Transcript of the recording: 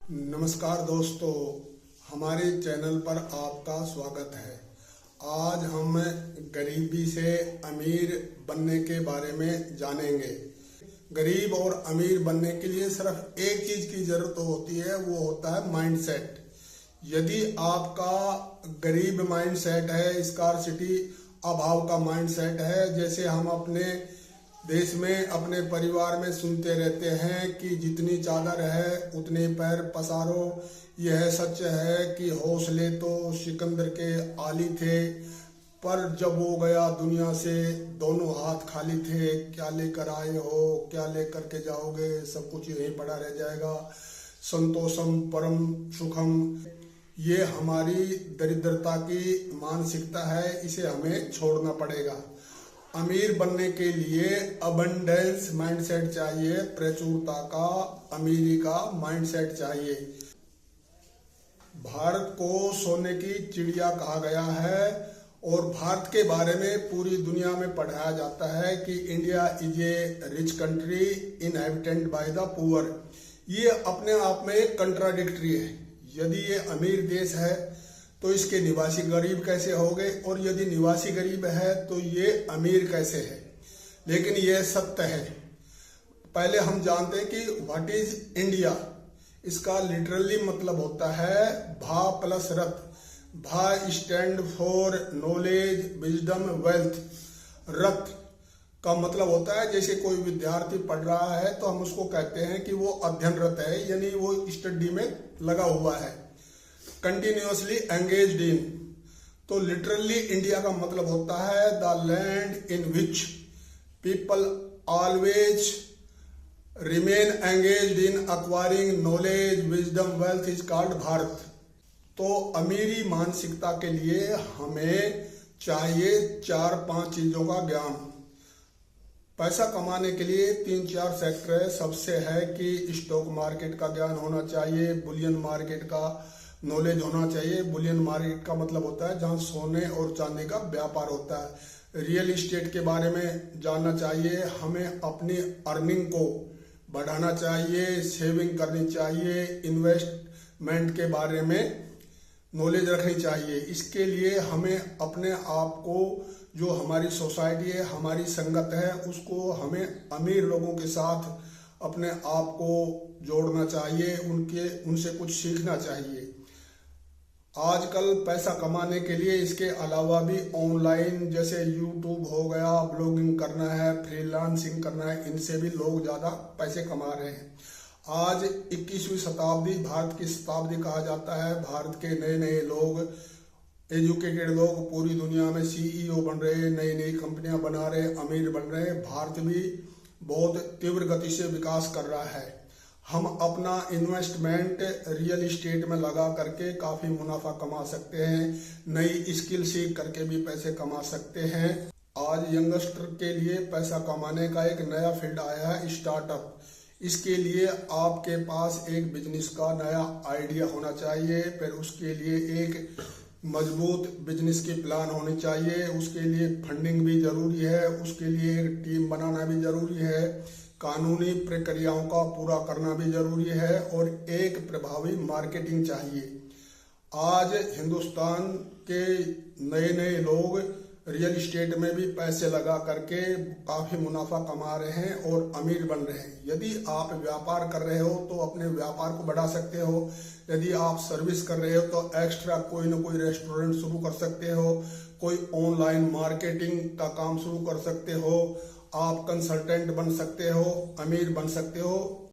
नमस्कार दोस्तों, हमारे चैनल पर आपका स्वागत है। आज हम गरीबी से अमीर बनने के बारे में जानेंगे। गरीब और अमीर बनने के लिए सिर्फ एक चीज की जरूरत होती है, वो होता है माइंडसेट। यदि आपका गरीब माइंडसेट है, स्कार्सिटी अभाव का माइंडसेट है, जैसे हम अपने देश में अपने परिवार में सुनते रहते हैं कि जितनी चादर है उतने पैर पसारो। यह सच है कि हौसले तो सिकंदर के आली थे, पर जब वो गया दुनिया से दोनों हाथ खाली थे। क्या लेकर आए हो, क्या लेकर के जाओगे, सब कुछ यहीं पड़ा रह जाएगा। संतोषम परम सुखम, ये हमारी दरिद्रता की मानसिकता है, इसे हमें छोड़ना पड़ेगा। अमीर बनने के लिए अबंडेंस माइंडसेट चाहिए, प्रचुरता का, अमीरी का माइंडसेट चाहिए। भारत को सोने की चिड़िया कहा गया है और भारत के बारे में पूरी दुनिया में पढ़ाया जाता है कि India is a rich country inhabited by the poor. ये अपने आप में एक कंट्राडिक्टरी है। यदि ये अमीर देश है तो इसके निवासी गरीब कैसे हो गए, और यदि निवासी गरीब है तो ये अमीर कैसे है। लेकिन ये सत्य है। पहले हम जानते हैं कि व्हाट इज इंडिया। इसका लिटरली मतलब होता है भा प्लस रथ। भा stand for knowledge, wisdom, wealth. रथ का मतलब होता है जैसे कोई विद्यार्थी पढ़ रहा है तो हम उसको कहते हैं कि वो अध्ययनरत है, यानी वो स्टडी में लगा हुआ है, कंटिन्यूअसली एंगेज्ड इन। तो लिटरली इंडिया का मतलब होता है the land in which people always remain engaged in acquiring knowledge, wisdom, wealth is called Bharat. तो अमीरी मानसिकता के लिए हमें चाहिए 4-5 चीजों का ज्ञान। पैसा कमाने के लिए 3-4 सेक्टर है। सबसे है कि स्टॉक मार्केट का ज्ञान होना चाहिए, बुलियन मार्केट का नॉलेज होना चाहिए। बुलियन मार्केट का मतलब होता है जहां सोने और चांदी का व्यापार होता है। रियल इस्टेट के बारे में जानना चाहिए। हमें अपनी अर्निंग को बढ़ाना चाहिए, सेविंग करनी चाहिए, इन्वेस्टमेंट के बारे में नॉलेज रखनी चाहिए। इसके लिए हमें अपने आप को, जो हमारी सोसाइटी है, हमारी संगत है, उसको हमें अमीर लोगों के साथ अपने आप को जोड़ना चाहिए, उनसे कुछ सीखना चाहिए। आजकल पैसा कमाने के लिए इसके अलावा भी ऑनलाइन जैसे यूट्यूब हो गया, ब्लॉगिंग करना है, फ्रीलांसिंग करना है, इनसे भी लोग ज्यादा पैसे कमा रहे हैं। आज 21वीं शताब्दी भारत की शताब्दी कहा जाता है। भारत के नए नए लोग, एजुकेटेड लोग पूरी दुनिया में सीईओ बन रहे, नई नई कंपनियां बना रहे, अमीर बन रहे। भारत भी बहुत तीव्र गति से विकास कर रहा है। हम अपना इन्वेस्टमेंट रियल इस्टेट में लगा करके काफी मुनाफा कमा सकते हैं। नई स्किल सीख करके भी पैसे कमा सकते हैं। आज यंगस्टर के लिए पैसा कमाने का एक नया फील्ड आया है, स्टार्टअप। इसके लिए आपके पास एक बिजनेस का नया आइडिया होना चाहिए, फिर उसके लिए एक मजबूत बिजनेस की प्लान होनी चाहिए। उसके लिए फंडिंग भी जरूरी है, उसके लिए एक टीम बनाना भी जरूरी है, कानूनी प्रक्रियाओं का पूरा करना भी जरूरी है, और एक प्रभावी मार्केटिंग चाहिए। आज हिंदुस्तान के नए नए लोग रियल इस्टेट में भी पैसे लगा करके काफी मुनाफा कमा रहे हैं और अमीर बन रहे हैं। यदि आप व्यापार कर रहे हो तो अपने व्यापार को बढ़ा सकते हो। यदि आप सर्विस कर रहे हो तो एक्स्ट्रा कोई ना कोई रेस्टोरेंट शुरू कर सकते हो, कोई ऑनलाइन मार्केटिंग का काम शुरू कर सकते हो, आप कंसल्टेंट बन सकते हो, अमीर बन सकते हो।